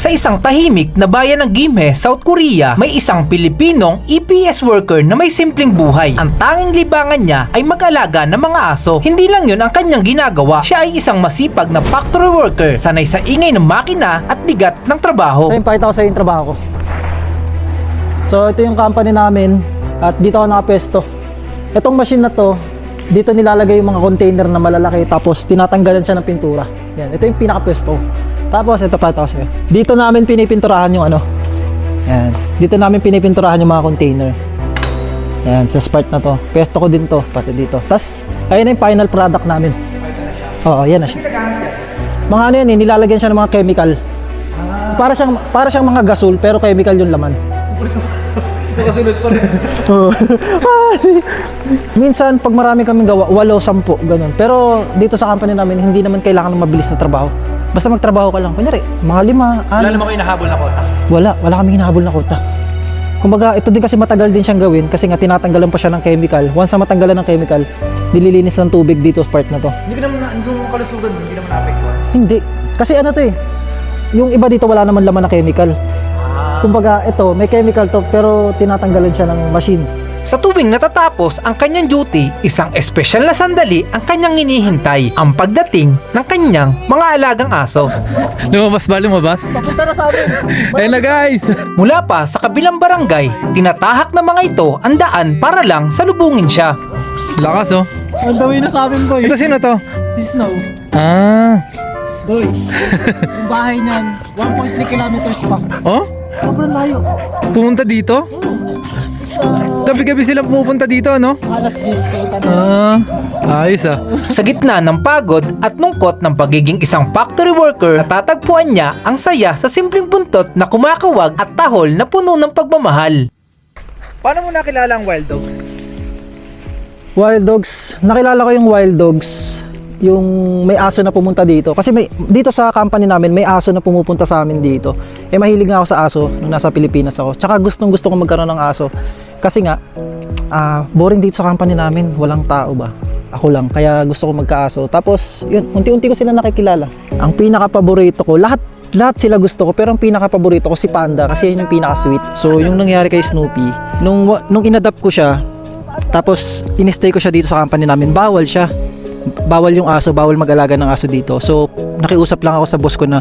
Sa isang tahimik na bayan ng Gimhae, South Korea, may isang Pilipinong EPS worker na may simpleng buhay. Ang tanging libangan niya ay mag-alaga ng mga aso. Hindi lang yun ang kanyang ginagawa. Siya ay isang masipag na factory worker, sanay sa ingay ng makina at bigat ng trabaho. So, pakita ko sa yung trabaho ko. So, ito yung company namin at dito ako nakapwesto. Itong machine na to, dito nilalagay yung mga container na malalaki tapos tinatanggalan siya ng pintura. Yan, ito yung pinakapwesto. Tapos, ito pakita ko sa'yo. Dito namin pinipinturahan yung ano. Yan, dito namin pinipinturahan yung mga container. Yan, sa part na to. Pwesto ko din to, pati dito. Tapos, ayun na yung final product namin. Oo, yan na siya. Mga ano yan nilalagyan siya ng mga chemical. Para siyang mga gasol pero chemical yung laman. Kasunod pa rin. Minsan pag marami kaming gawa, 8, 10 ganun. Pero dito sa company namin hindi naman kailangan ng mabilis na trabaho. Basta magtrabaho ka lang. Kunyari, mga 5, 6. Wala naman kayo nahabol na kota. Wala kaming hinahabol na kota. Kumbaga, ito din kasi matagal din siyang gawin kasi nga tinatanggalan pa siya ng chemical. Once na matanggalan ng chemical, nililinis ng tubig dito sa part na to. Hindi ka naman, yung kalusugan mo, hindi naman naapektuhan. Hindi. Kasi ano to eh, yung iba dito wala naman laman na chemical. Kumbaga, ito, may chemical to pero tinatanggalan siya ng machine. Sa tuwing natatapos ang kanyang duty, isang espesyal na sandali ang kanyang hinihintay, ang pagdating ng kanyang mga alagang aso. Lumabas ba? Lumabas? Papunta na sa amin. Ayun na guys! Mula pa sa kabilang barangay, tinatahak ng mga ito ang daan para lang salubungin siya. Lakas oh. Ang dawin na sa amin, boy. Ito sino to? Snow. Ah. Boy, yung bahay niyan, 1.3 kilometers pa. Oh? Sobrang layo. Pumunta dito? Gabi-gabi sila pumupunta dito, no? Alas 10. Ah. Ayos ah. Sa gitna ng pagod at lungkot ng pagiging isang factory worker, natatagpuan niya ang saya sa simpleng buntot na kumakawag at tahol na puno ng pagmamahal. Paano mo nakilala ang wild dogs? Wild dogs, nakilala ko yung wild dogs, yung may aso na pumunta dito. Kasi dito sa company namin, may aso na pumupunta sa amin dito. Eh mahilig nga ako sa aso nung nasa Pilipinas ako. Tsaka gustong gusto ko magkaroon ng aso. Kasi nga, boring dito sa company namin, walang tao ba? Ako lang, kaya gusto ko magkaaso. Tapos, yun, unti-unti ko sila nakikilala. Ang pinaka-paborito ko, lahat sila gusto ko, pero ang pinaka-paborito ko si Panda kasi yun yung pinaka-sweet. So, yung nangyari kay Snoopy, nung inadapt ko siya, tapos inistay ko siya dito sa company namin, bawal siya. Bawal yung aso, bawal mag-alaga ng aso dito. So, nakiusap lang ako sa boss ko na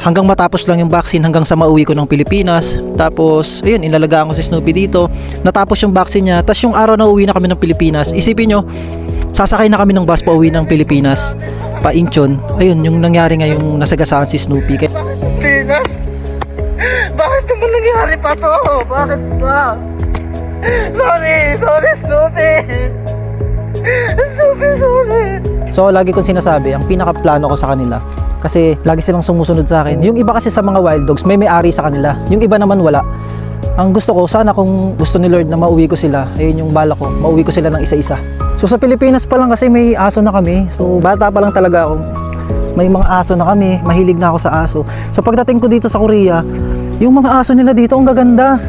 hanggang matapos lang yung vaccine, hanggang sa mauwi ko ng Pilipinas. Tapos, ayun, inalagaan ko si Snoopy dito. Natapos yung vaccine niya. Tapos yung araw na uwi na kami ng Pilipinas, isipin nyo, sasakay na kami ng bus pa uwi ng Pilipinas, pa Incheon. Ayun, yung nangyari nga yung nasagasaan si Snoopy. Pinas? Bakit naman nangyari pa to? Bakit ba? Sorry, Snoopy! Sorry! So, lagi kong sinasabi, ang pinaka-plano ko sa kanila, kasi lagi silang sumusunod sa akin. Yung iba kasi sa mga wild dogs, may may-ari sa kanila. Yung iba naman wala. Ang gusto ko, sana kung gusto ni Lord na mauwi ko sila, ayun yung bala ko, mauwi ko sila ng isa-isa. So, sa Pilipinas pa lang kasi may aso na kami. So, bata pa lang talaga ako. May mga aso na kami, mahilig na ako sa aso. So, pagdating ko dito sa Korea, yung mga aso nila dito, ang gaganda.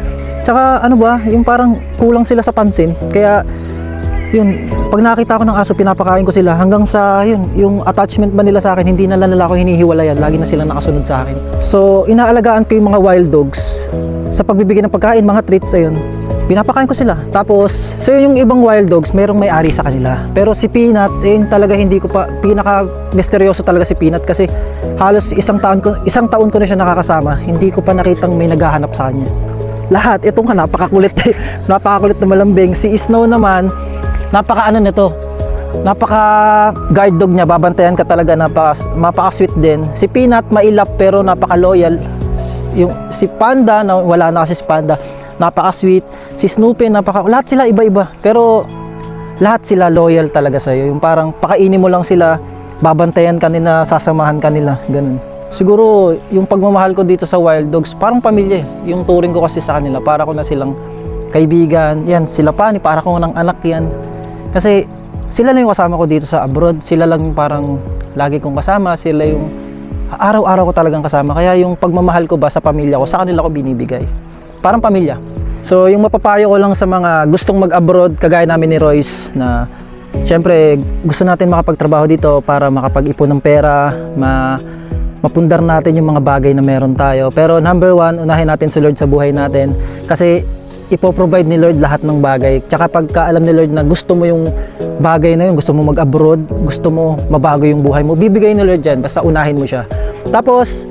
Tsaka, ano ba, yung parang kulang sila sa pansin. Kaya, yun, pag nakita ko ng aso, pinapakain ko sila hanggang sa, yun, yung attachment ba nila sa akin, hindi na lang nila ako hinihiwalayan. Lagi na silang nakasunod sa akin. So, inaalagaan ko yung mga wild dogs. Sa pagbibigay ng pagkain, mga treats, ayun, pinapakain ko sila. Tapos, so yung ibang wild dogs, merong may-ari sa kanila. Pero si Peanut, talaga hindi ko pa, pinaka-misteryoso talaga si Peanut kasi halos isang taon ko na siya nakakasama. Hindi ko pa nakitang may naghahanap sa kanya. Lahat, itong napakakulit napakakulit na malambing. Si Snow naman, napaka-ano nito, napaka-guard dog niya, babantayan ka talaga, mapaka-sweet din. Si Peanut, mailap pero napaka-loyal. Si Panda, wala na kasi si Panda, napaka-sweet. Si Snoopy, lahat sila iba-iba. Pero lahat sila loyal talaga sa'yo. Yung parang pakainin mo lang sila, babantayan ka nila, sasamahan ka nila, ganun. Siguro, yung pagmamahal ko dito sa wild dogs, parang pamilya. Yung turing ko kasi sa kanila, para ko na silang kaibigan. Yan, sila pa, para ko ng anak yan. Kasi sila lang yung kasama ko dito sa abroad. Sila lang yung parang lagi kong kasama. Sila yung araw-araw ko talagang kasama. Kaya yung pagmamahal ko ba sa pamilya ko, sa kanila ko binibigay. Parang pamilya. So, yung mapapayo ko lang sa mga gustong mag-abroad, kagaya namin ni Royce, na syempre, gusto natin makapagtrabaho dito para makapag-ipon ng pera, mapundar natin yung mga bagay na meron tayo. Pero number one, unahin natin si Lord sa buhay natin kasi ipoprovide ni Lord lahat ng bagay. Tsaka pagka alam ni Lord na gusto mo yung bagay na yun, gusto mo mag-abroad, gusto mo mabago yung buhay mo, bibigay ni Lord yan, basta unahin mo siya. Tapos,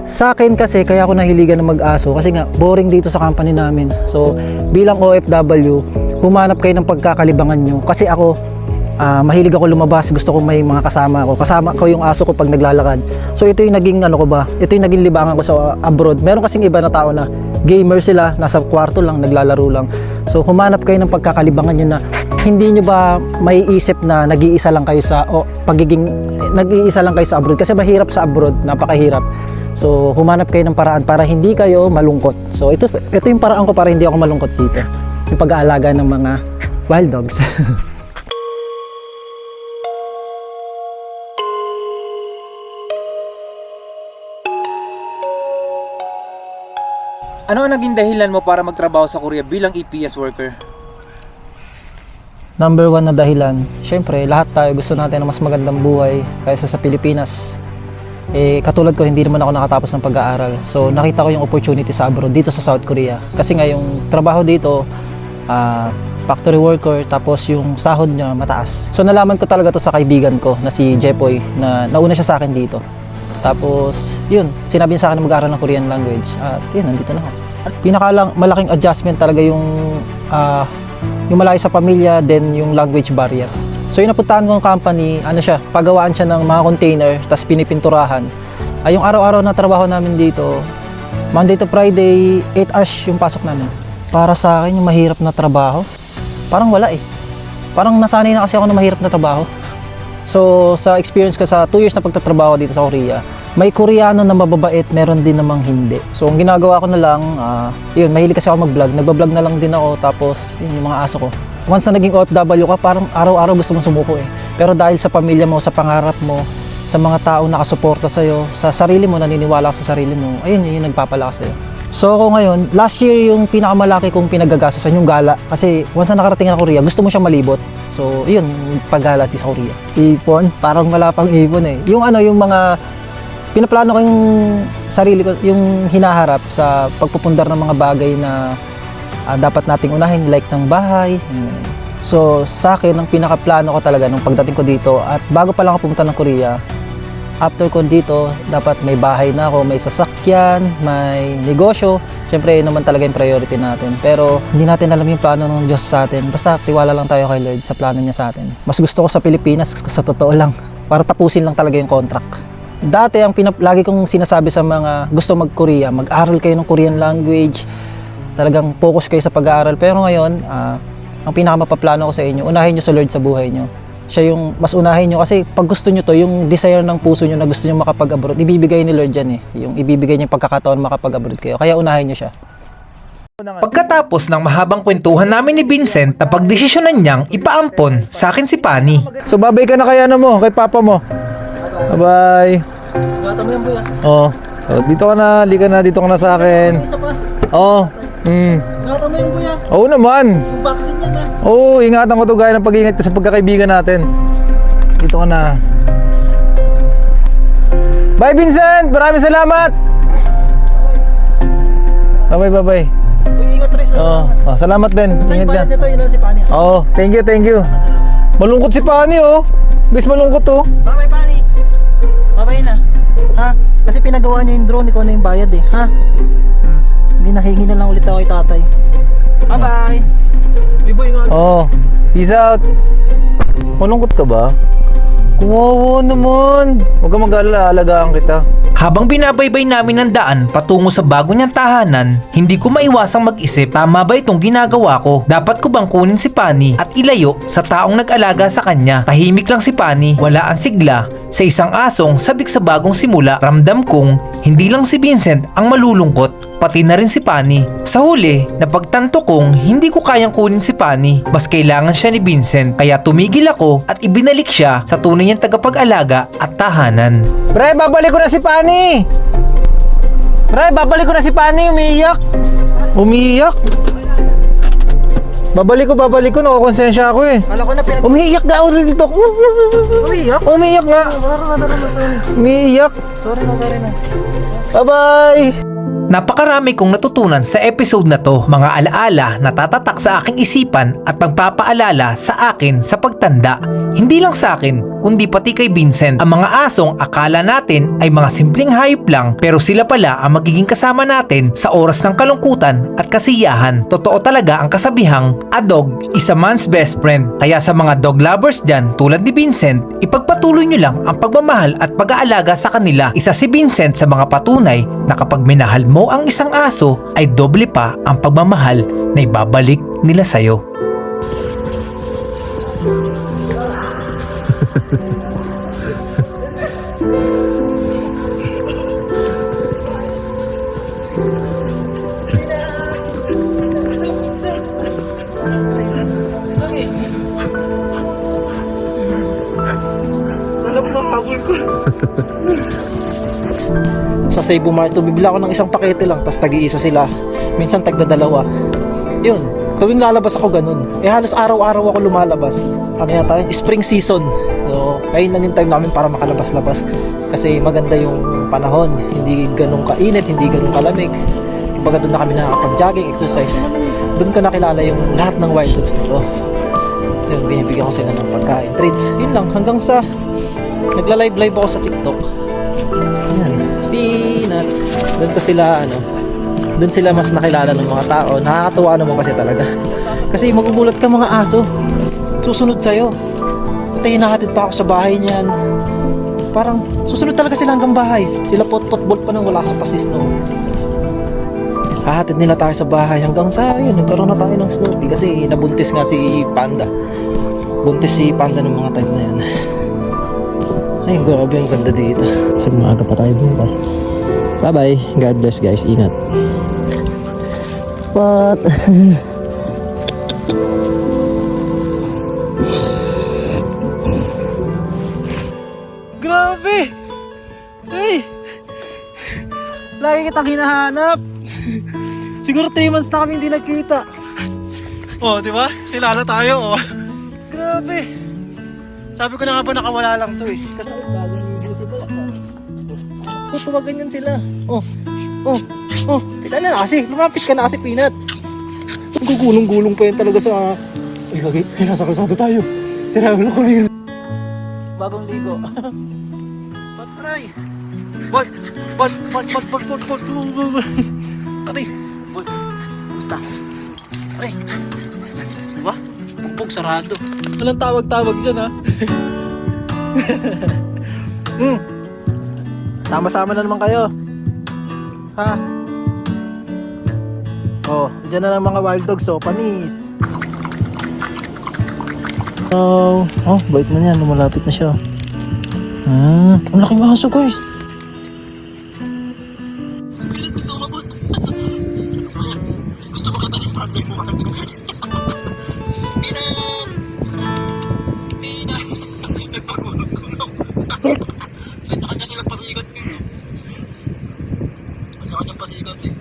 sa akin kasi, kaya ako nahiligan na mag-aso kasi nga, boring dito sa company namin. So, bilang OFW, humanap kayo ng pagkakalibangan nyo. Kasi ako, mahilig ako lumabas, gusto ko may mga kasama ako. Kasama ko yung aso ko pag naglalakad. So, ito yung naging, ito yung naging libangan ko sa abroad. Meron kasing iba na tao na gamer sila, nasa kwarto lang, naglalaro lang. So, humanap kayo ng pagkakalibangan nyo na hindi nyo ba maiisip na nag-iisa lang kayo sa, nag-iisa lang kayo sa abroad. Kasi mahirap sa abroad, napakahirap. So, humanap kayo ng paraan para hindi kayo malungkot. So, ito yung paraan ko para hindi ako malungkot dito. Yung pag-aalaga ng mga wild dogs. Ano ang naging dahilan mo para magtrabaho sa Korea bilang EPS worker? Number one na dahilan, syempre, lahat tayo gusto natin ng mas magandang buhay kaysa sa Pilipinas. Katulad ko, hindi naman ako nakatapos ng pag-aaral. So, nakita ko yung opportunity sa abroad, dito sa South Korea. Kasi nga, yung trabaho dito, factory worker, tapos yung sahod niya mataas. So, nalaman ko talaga to sa kaibigan ko na si Jepoy, na nauna siya sa akin dito. Tapos, yun, sinabi niya sa akin na mag-aaral ng Korean language. At yun, nandito na ako. Malaking adjustment talaga yung malayo sa pamilya, then yung language barrier. So yung napuntahan kong company, pagawaan siya ng mga container, tapos pinipinturahan. Yung araw-araw na trabaho namin dito, Monday to Friday, 8 hours yung pasok namin. Para sa akin, yung mahirap na trabaho, parang wala eh. Parang nasanay na kasi ako ng mahirap na trabaho. So sa experience ko sa 2 years na pagtatrabaho dito sa Korea, may Koreano na mababait, meron din namang hindi. So ang ginagawa ko na lang, mahilig kasi ako mag-vlog. Nagbablog na lang din ako, tapos yung mga aso ko. Once na naging OFW ka, parang araw-araw gusto mong sumuko eh. Pero dahil sa pamilya mo, sa pangarap mo, sa mga taong nakasuporta sa'yo, sa sarili mo, naniniwala ka sa sarili mo, ayun yung nagpapalakas sa'yo. So ako ngayon, last year yung pinakamalaki kong pinagagastosan yung gala. Kasi once na nakarating na Korea, gusto mo siyang malibot. So yun, paggala sa Korea. Ipon, parang wala pang ipon eh. Yung mga pinaplano ko yung sarili ko, yung hinaharap sa pagpupundar ng mga bagay na dapat nating unahin, like ng bahay. So sa akin, ang pinakaplano ko talaga nung pagdating ko dito, at bago pa lang ako pumunta ng Korea, after ko dito, dapat may bahay na ako, may sasakyan, may negosyo. Siyempre, yun naman talaga yung priority natin. Pero hindi natin alam yung plano ng Diyos sa atin. Basta tiwala lang tayo kay Lord sa plano niya sa atin. Mas gusto ko sa Pilipinas, sa totoo lang, para tapusin lang talaga yung contract. Dati, lagi kong sinasabi sa mga gusto mag-Korea, mag-aral kayo ng Korean language, talagang focus kayo sa pag-aaral. Pero ngayon, ang pinakamapaplano ko sa inyo, unahin nyo sa Lord sa buhay nyo. Siya yung mas unahin nyo kasi pag gusto nyo to, yung desire ng puso nyo na gusto nyo makapag-abroad, ibibigay ni Lord yan eh. Yung ibibigay niya yung pagkakataon makapag-abroad kayo. Kaya unahin nyo siya. Pagkatapos ng mahabang kwentuhan namin ni Vincent na pagdesisyonan niyang ipaampon sa akin si Pani. So babay ka na kay kay papa mo. Bye-bye. Gata mo yan, boy. Oh. So, dito ka na, lika na, dito ka na sa akin. Isa pa. Oh. Gata mo yan, boy. Oo naman. Yung vaccine niya na. Oo, ingatan ko to gaya ng pag-iingat ko sa pagkakaibigan natin. Dito ka na. Bye Vincent! Maraming salamat! Bye-bye. Uy, ingat rin sa Salamat din. Basta yung Ingat ka. bayad nito, yun lang si Pani. Oo, thank you. Malungkot si Pani oh. Guys, malungkot oh. Bye-bye, Pani. Bye-bye na. Ha? Kasi pinagawa niya yung drone, ikaw na yung bayad eh. Ha? Hindi, nahingi na lang ulit ako kay tatay. Bye-bye. Uy, boy, ingat. Oh, peace out. Malungkot ka ba? Kuwawa naman. Huwag ka mag-alala, alagaan kita. Habang binabaybay namin ang daan patungo sa bago niyang tahanan, hindi ko maiwasang mag-isip, tama ba itong ginagawa ko? Dapat ko bang kunin si Pani at ilayo sa taong nag-alaga sa kanya? Tahimik lang si Pani, wala ang sigla. Sa isang asong sabik sa bagong simula, ramdam kong hindi lang si Vincent ang malulungkot, pati na rin si Pani. Sa huli, napagtanto kong hindi ko kayang kunin si Pani, mas kailangan siya ni Vincent, kaya tumigil ako at ibinalik siya sa tunay niyang tagapag-alaga at tahanan. Pre, babalik ko na si Pani! Pre, babalik ko na si Pani, umiiyak! Umiiyak? Babalik ko. Nakakonsensya ako eh. Kala ko na Umiiyak nga ako dito. Umiiyak? Umiiyak nga. Sorry. Umiiyak. Sorry na. Bye-bye. Napakarami kong natutunan sa episode na to, mga alaala na tatatak sa aking isipan at magpapaalala sa akin sa pagtanda. Hindi lang sa akin, kundi pati kay Vincent. Ang mga asong akala natin ay mga simpleng hayop lang, pero sila pala ang magiging kasama natin sa oras ng kalungkutan at kasiyahan. Totoo talaga ang kasabihang, a dog is a man's best friend. Kaya sa mga dog lovers dyan tulad ni Vincent, ipagpatuloy nyo lang ang pagmamahal at pag-aalaga sa kanila. Isa si Vincent sa mga patunay na kapag minahal mo ang isang aso, ay doble pa ang pagmamahal na ibabalik nila sa'yo. Alam mo, habol ko. Sa Cebu Marto, bibili ako ng isang pakete lang, tapos tagi-isa sila. Minsan tagda-dalawa. Yun, tuwing lalabas ako ganun. Halos araw-araw ako lumalabas. Ano yata yun? Spring season. So, ayun lang yung time namin para makalabas-labas. Kasi maganda yung panahon. Hindi ganun kainit, hindi ganun kalamig. Kumbaga doon na kami nakakapag-jogging, exercise. Doon ko nakilala yung lahat ng wild dogs na to. Yun, binibigyan ko sila ng pagkain, treats. Yun lang, hanggang sa nagla-live ako sa TikTok. Yan, Peanut. Doon sila mas nakilala ng mga tao. Nakakatuwa naman kasi talaga. Kasi magugulat ka mga aso. Susunod sa'yo. Ito hinahatid pa ako sa bahay niyan. Parang susunod talaga sila hanggang bahay. Sila pot-pot-bolt pa nang wala sa pasis no. Hahatid nila tayo sa bahay hanggang sa yun, nagkaroon na tayo ng Snoopy kasi nabuntis nga si Panda. Buntis si Panda ng mga time na yan. Ay, grabe ang ganda dito. Kasi maaga pa tayo bukas. Bye-bye. God bless guys. Ingat. What? Grabe! Ay! Lagi kitang hinahanap. Siguro 3 months na kami hindi nagkita. Oh, di ba? Kilala tayo, oh. Grabe. Sabi ko na nga ba nakawala lang to eh. Kasi tutuwagan yan sila. Oh. Kita na kasi. Lumapit ka na kasi, Peanut. Gugulong-gulong pa yan talaga sa... Ay, kagay. Ay, nasa kalsado tayo. Sira ulo ko yun. Bagong ligo. Patray. Bot. Aray. Bot. Basta. Aray. Diba? Bugbog sarado. Walang tawag-tawag dyan, ha? Sama-sama na naman kayo. Ha? Oh, dyan na lang mga wild dogs, oh, panis. Oh, bait na yan, lumalapit na siya. Ang laking aso, guys. Gusto mo kataling problem mo? Pinat! Nagpagulong-gulong. Kanya-kanya silang pasigot. Kanya-kanyang pasigot eh.